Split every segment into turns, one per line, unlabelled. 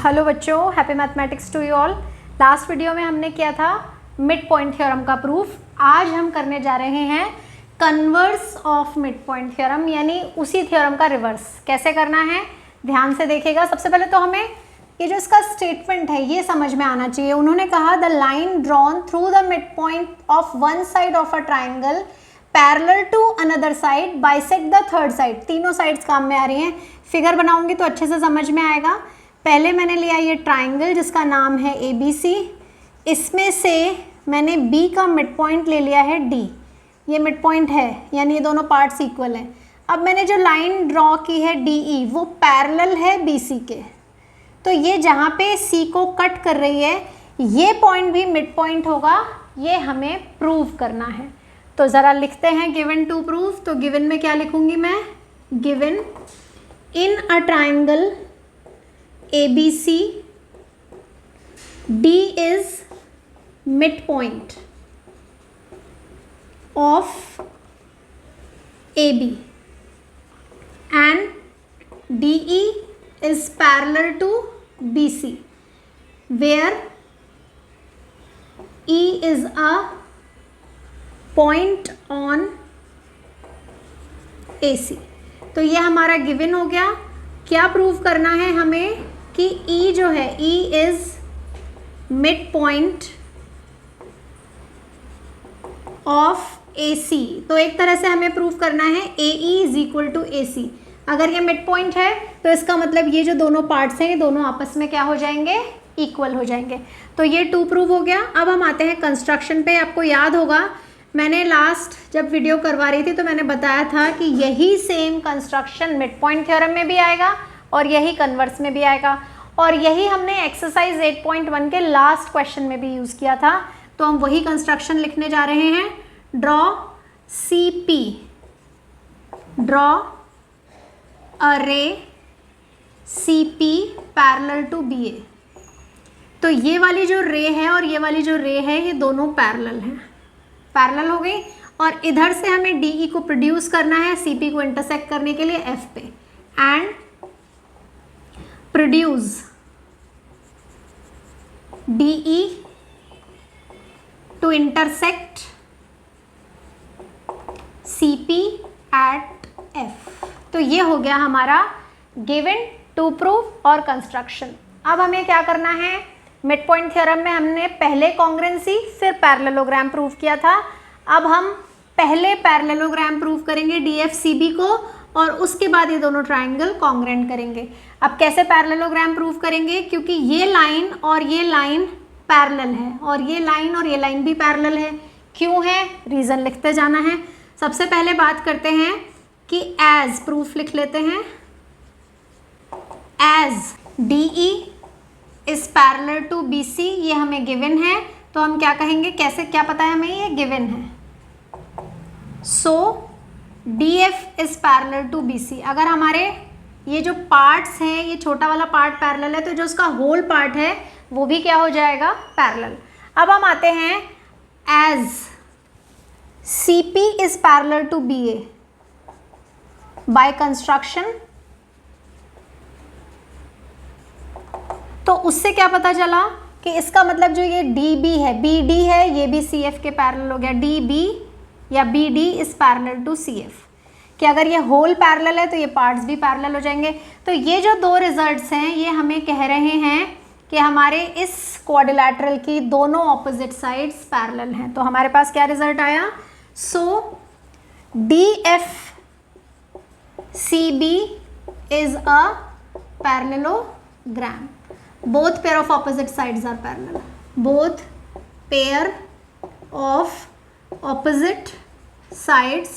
Hello बच्चों, happy mathematics to you all. Last video में हमने किया था मिड पॉइंट थ्योरम का प्रूफ। आज हम करने जा रहे हैं converse of mid point theorem, यानी उसी थ्योरम का रिवर्स। कैसे करना है ध्यान से देखिएगा। सबसे पहले तो हमें ये जो इसका स्टेटमेंट है ये समझ में आना चाहिए। उन्होंने कहा the line drawn through the mid point of one side of a triangle parallel to another side bisect the third side. तीनों साइड्स काम में आ रही हैं। फिगर बनाऊंगी तो अच्छे से समझ में आएगा। पहले मैंने लिया ये ट्राइंगल जिसका नाम है ABC। इसमें से मैंने B का मिड पॉइंट ले लिया है D। ये मिड पॉइंट है, यानी ये दोनों पार्ट्स इक्वल हैं। अब मैंने जो लाइन ड्रॉ की है DE वो पैरेलल है BC के, तो ये जहाँ पे C को कट कर रही है ये पॉइंट भी मिड पॉइंट होगा। ये हमें प्रूव करना है। तो ज़रा लिखते हैं गिवन टू प्रूफ। तो गिवन में क्या लिखूंगी मैं? Given in a triangle ABC D is midpoint of AB and DE is parallel to BC where E is a point on AC। तो ये हमारा गिवन हो गया। क्या प्रूव करना है हमें कि E जो है E is mid point of AC। तो एक तरह से हमें प्रूव करना है AE is equal to AC। अगर ये मिड पॉइंट है तो इसका मतलब ये जो दोनों पार्ट्स हैं ये दोनों आपस में क्या हो जाएंगे? इक्वल हो जाएंगे। तो ये 2 प्रूव हो गया। अब हम आते हैं कंस्ट्रक्शन पे। आपको याद होगा मैंने लास्ट जब वीडियो करवा रही थी तो मैंने बताया था कि यही same construction mid point theorem में भी आएगा और यही कन्वर्स में भी आएगा, और यही हमने एक्सरसाइज 8.1 के लास्ट क्वेश्चन में भी यूज़ किया था। तो हम वही कंस्ट्रक्शन लिखने जा रहे हैं। ड्रॉ CP, ड्रॉ अ रे CP पैरेलल टू BA। तो ये वाली जो रे है और ये वाली जो रे है ये दोनों पैरेलल हैं, पैरेलल हो गई। और इधर से हमें DE को प्रोड्यूस करना है CP को इंटरसेक्ट करने के लिए F पे, and produce DE to intersect CP at F। तो ये हो गया हमारा गिवन टू प्रूफ और कंस्ट्रक्शन। अब हमें क्या करना है? मिड पॉइंट थ्योरम में हमने पहले कॉन्ग्रुएंसी फिर पैरेललोग्राम प्रूव किया था। अब हम पहले पैरेललोग्राम प्रूव करेंगे DFCB को, और उसके बाद ये दोनों ट्राइंगल कॉन्ग्रुएंट करेंगे। अब कैसे पैरेललोग्राम प्रूव करेंगे? क्योंकि ये लाइन और ये लाइन पैरेलल है और ये लाइन और ये लाइन भी पैरेलल है। क्यों है? रीज़न लिखते जाना है। सबसे पहले बात करते हैं कि एज प्रूफ लिख लेते हैं। As DE is parallel to BC, ये हमें गिवन है। तो हम क्या कहेंगे? कैसे क्या पता है हमें? ये गिवन है। So DF is parallel to BC। अगर हमारे ये जो पार्ट्स हैं ये छोटा वाला पार्ट पैरेलल है तो जो उसका होल पार्ट है वो भी क्या हो जाएगा? पैरेलल। अब हम आते हैं as CP is parallel to BA by construction. तो उससे क्या पता चला कि इसका मतलब जो ये DB है, BD है, ये भी CF के पैरेलल हो गया। DB या BD is parallel to CF, कि अगर ये होल पैरेलल है तो ये पार्ट्स भी पैरेलल हो जाएंगे। तो ये जो दो रिजल्ट्स हैं ये हमें कह रहे हैं कि हमारे इस क्वाड्रिलैटरल की दोनों ऑपोजिट साइड्स पैरेलल हैं। तो हमारे पास क्या रिजल्ट आया? सो DFCB is a parallelogram. Both pair of opposite sides are parallel. Both pair of opposite sides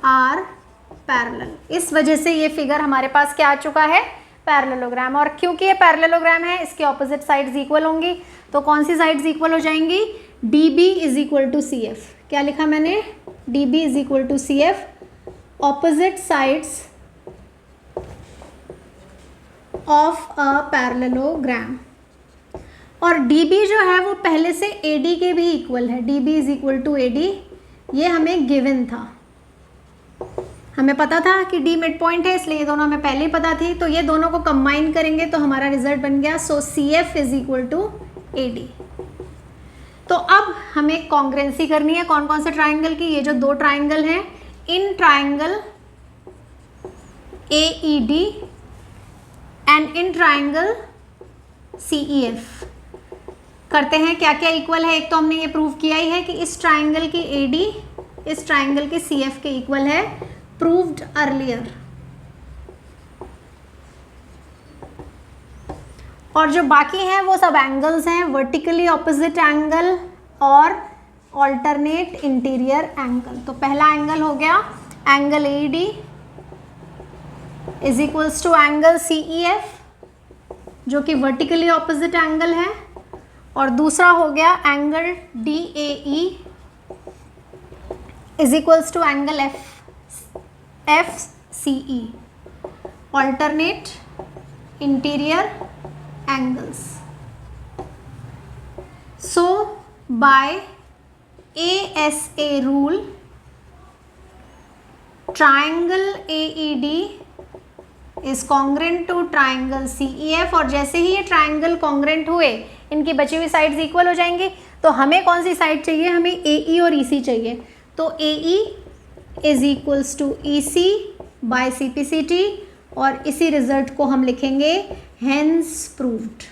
are parallel. इस वजह से ये फिगर हमारे पास क्या आ चुका है? पैरेललोग्राम। और क्योंकि ये पैरेललोग्राम है इसके ऑपोजिट साइड्स इक्वल होंगी। तो कौन सी साइड्स इक्वल हो जाएंगी? DB is equal to CF। क्या लिखा मैंने? DB is equal to CF। Opposite sides of a parallelogram. और DB जो है वो पहले से AD के भी इक्वल है। DB is equal to AD, ये हमें गिवन था। हमें पता था कि डी मिड पॉइंट है, इसलिए ये दोनों हमें पहले ही पता थी। तो ये दोनों को कंबाइन करेंगे तो हमारा रिजल्ट बन गया, so C F is equal to A D. तो अब हमें कॉन्ग्रेंसी करनी है कौन कौन से ट्राइंगल की, ये जो दो ट्राइंगल हैं, in triangle A E D and in triangle C E F. करते हैं क्या क्या इक्वल है। एक तो हमने ये प्रूव किया ही है कि इस ट्राइंगल की ए डी इस ट्राइंगल के सी एफ के इक्वल है, प्रूव्ड अर्लियर। और जो बाकी हैं वो सब एंगल्स हैं, वर्टिकली ऑपोजिट एंगल और ऑल्टरनेट इंटीरियर एंगल। तो पहला एंगल हो गया angle A D is equals to angle C E F जो कि वर्टिकली ऑपोजिट एंगल है, और दूसरा हो गया angle D A E is equals to angle F C E, alternate interior angles. So by ASA rule, triangle AED is congruent to triangle CEF, और जैसे ही ये ट्राइंगल कॉन्ग्रेंट हुए इनकी बची हुई साइड्स इक्वल हो जाएंगी। तो हमें कौन सी साइड चाहिए, हमें AE और EC चाहिए। तो AE is equals to EC by CPCT, और इसी रिजल्ट को हम लिखेंगे हेंस प्रूव्ड।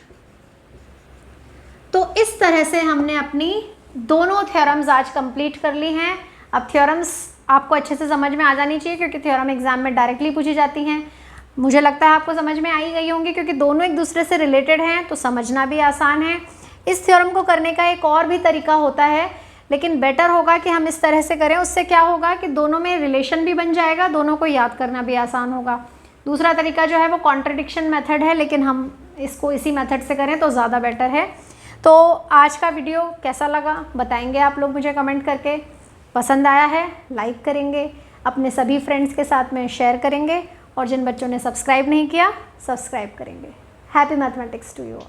तो इस तरह से हमने अपनी दोनों थ्योरम्स आज कंप्लीट कर ली हैं। अब थ्योरम्स आपको अच्छे से समझ में आ जानी चाहिए क्योंकि थ्योरम एग्जाम में डायरेक्टली पूछी जाती हैं। मुझे लगता है आपको समझ में आ ही गई होंगी क्योंकि दोनों एक दूसरे से रिलेटेड हैं, तो समझना भी आसान है। इस थ्योरम को करने का एक और भी तरीका होता है, लेकिन बेटर होगा कि हम इस तरह से करें। उससे क्या होगा कि दोनों में रिलेशन भी बन जाएगा, दोनों को याद करना भी आसान होगा। दूसरा तरीका जो है वो कॉन्ट्रडिक्शन मेथड है, लेकिन हम इसको इसी मेथड से करें तो ज़्यादा बेटर है। तो आज का वीडियो कैसा लगा बताएंगे आप लोग मुझे कमेंट करके। पसंद आया है लाइक करेंगे, अपने सभी फ्रेंड्स के साथ में शेयर करेंगे, और जिन बच्चों ने सब्सक्राइब नहीं किया सब्सक्राइब करेंगे। Happy mathematics to you all.